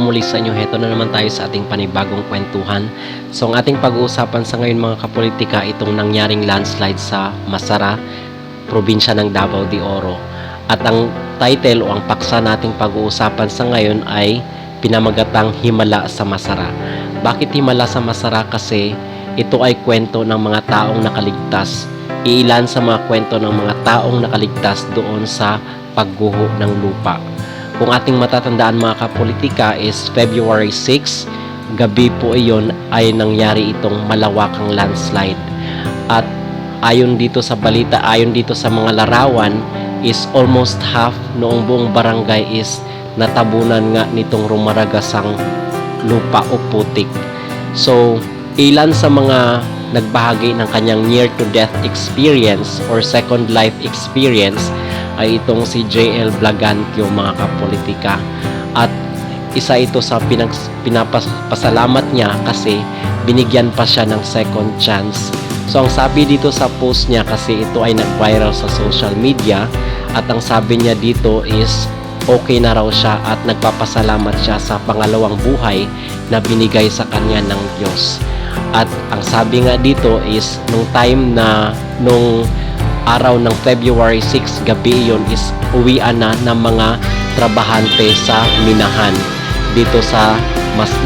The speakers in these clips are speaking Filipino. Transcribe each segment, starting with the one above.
muli sa inyo. Heto na naman tayo sa ating panibagong kwentuhan. So ang ating pag-uusapan sa ngayon mga kapolitika, itong nangyaring landslide sa Masara, probinsya ng Davao de Oro. At ang title o ang paksa nating pag-uusapan sa ngayon ay pinamagatang Himala sa Masara. Bakit Himala sa Masara? Kasi ito ay kwento ng mga taong nakaligtas. Iilan sa mga kwento ng mga taong nakaligtas doon sa pagguho ng lupa. Kung ating matatandaan mga kapolitika is February 6, gabi po iyon ay nangyari itong malawakang landslide. At ayon dito sa balita, ayon dito sa mga larawan is almost half noong buong barangay is natabunan nga nitong rumaragasang lupa o putik. So, ilan sa mga nagbahagi ng kanyang near-to-death experience or second life experience ay itong si JL Blagantio mga kapolitika. At isa ito sa pinapasalamat niya kasi binigyan pa siya ng second chance. So ang sabi dito sa post niya, kasi ito ay nag-viral sa social media, at ang sabi niya dito is okay na raw siya at nagpapasalamat siya sa pangalawang buhay na binigay sa kanya ng Diyos. At ang sabi nga dito is nung araw ng February 6 gabi yon is uwian na ng mga trabahante sa minahan dito sa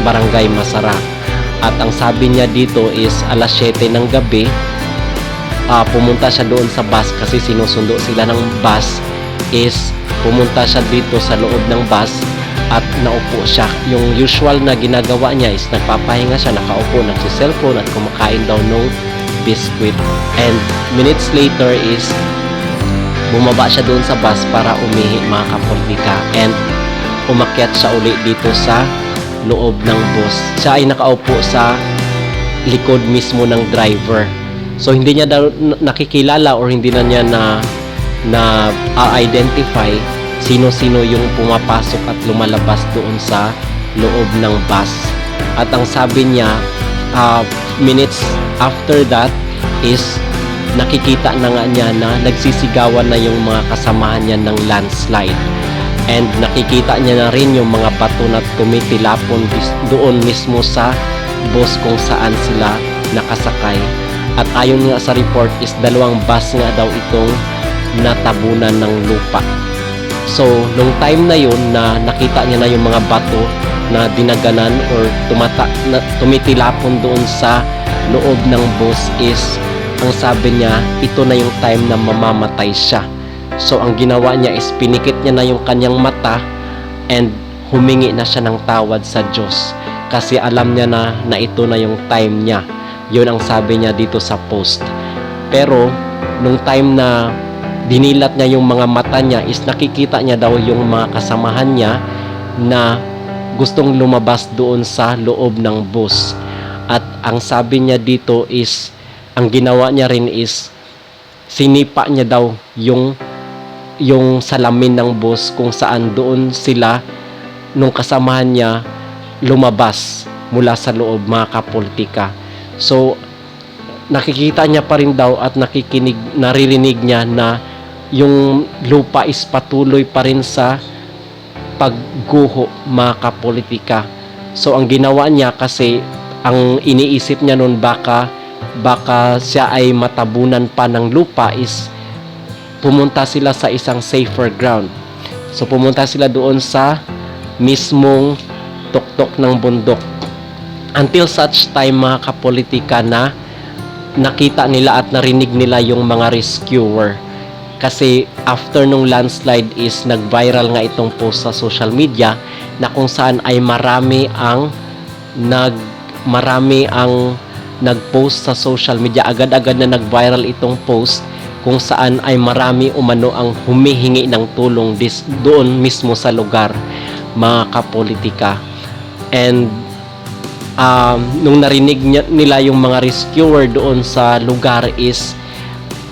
barangay Masara. At ang sabi niya dito is alas 7 ng gabi pumunta siya doon sa bus kasi sinusundo sila ng bus. Is pumunta siya dito sa loob ng bus at naupo siya. Yung usual na ginagawa niya is nagpapahinga siya, nakaupo, nagsiselfone at kumakain daw ng biscuit. And minutes later is bumaba siya doon sa bus para umihi mga kapolitika, and umakyat siya uli dito sa loob ng bus. Siya ay nakaupo sa likod mismo ng driver. So hindi niya daw nakikilala or hindi na niya na identify sino-sino yung pumapasok at lumalabas doon sa loob ng bus. At ang sabi niya, minutes after that is nakikita na nga niya na nagsisigawan na yung mga kasamahan niya ng landslide. And nakikita niya na rin yung mga bato na tumitilapon doon mismo sa bus kung saan sila nakasakay. At ayon nga sa report is 2 bus nga daw itong natabunan ng lupa. So, nung time na yun na nakita niya na yung mga bato na dinaganan or tumitilapon doon sa loob ng bus is, ang sabi niya, ito na yung time na mamamatay siya. So, ang ginawa niya is pinikit niya na yung kanyang mata and humingi na siya ng tawad sa Diyos. Kasi alam niya na ito na yung time niya. Yun ang sabi niya dito sa post. Pero, nung time na dinilat niya yung mga mata niya is nakikita niya daw yung mga kasamahan niya na gustong lumabas doon sa loob ng bus. At ang sabi niya dito is, ang ginawa niya rin is sinipa niya daw yung salamin ng bus kung saan doon sila nung kasamahan niya lumabas mula sa loob mga kapolitika. So nakikita niya pa rin daw at naririnig niya na yung lupa is patuloy pa rin sa pagguho mga kapolitika. So ang ginawa niya, kasi ang iniisip niya noon baka siya ay matabunan pa ng lupa, is pumunta sila sa isang safer ground. So pumunta sila doon sa mismong tuktok ng bundok. Until such time mga kapolitika na nakita nila at narinig nila yung mga rescuer. Kasi after nung landslide is nag-viral nga itong post sa social media na kung saan ay marami ang nag-post sa social media. Agad-agad na nag-viral itong post kung saan ay marami umano ang humihingi ng tulong doon mismo sa lugar mga kapolitika. And nung narinig nila yung mga rescuer doon sa lugar is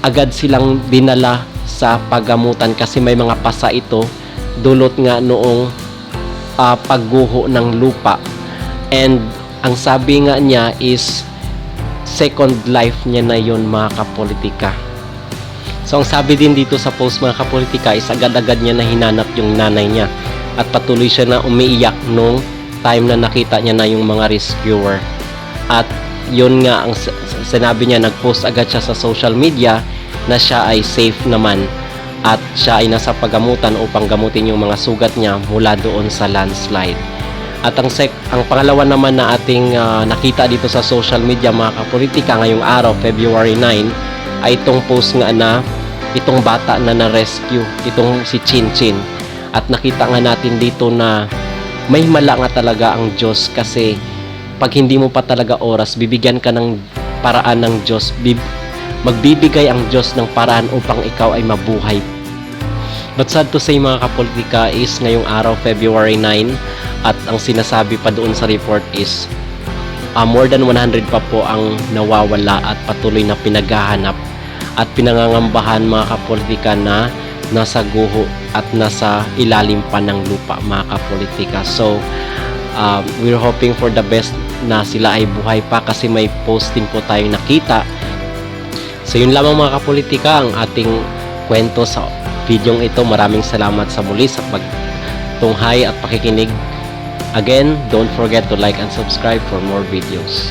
agad silang dinala sa paggamutan kasi may mga pasa ito dulot nga noong pagguho ng lupa. And ang sabi nga niya is second life niya na yun mga kapolitika. So ang sabi din dito sa post mga kapolitika is agad-agad niya na hinanap yung nanay niya at patuloy siya na umiiyak nung time na nakita niya na yung mga rescuer. At yun nga ang sinabi niya, nag-post agad siya sa social media na siya ay safe naman at siya ay nasa paggamutan upang gamutin yung mga sugat niya mula doon sa landslide. At ang pangalawa naman na ating nakita dito sa social media mga kapolitika ngayong araw, February 9, ay itong post nga na itong bata na na-rescue, itong si Chinchin. At nakita nga natin dito na may himala nga talaga ang Diyos, kasi pag hindi mo pa talaga oras, bibigyan ka ng paraan ng Diyos. Magbibigay ang Diyos ng paraan upang ikaw ay mabuhay. But sad to say mga kapolitika is ngayong araw, February 9, at ang sinasabi pa doon sa report is more than 100 pa po ang nawawala at patuloy na pinaghahanap at pinangangambahan mga kapolitika na nasa guho at nasa ilalim pa ng lupa mga kapolitika. So we're hoping for the best na sila ay buhay pa, kasi may posting po tayong nakita. So yun lamang mga kapolitika ang ating kwento sa videong ito. Maraming salamat sa muli sa pagtunghay at pakikinig. Again, don't forget to like and subscribe for more videos.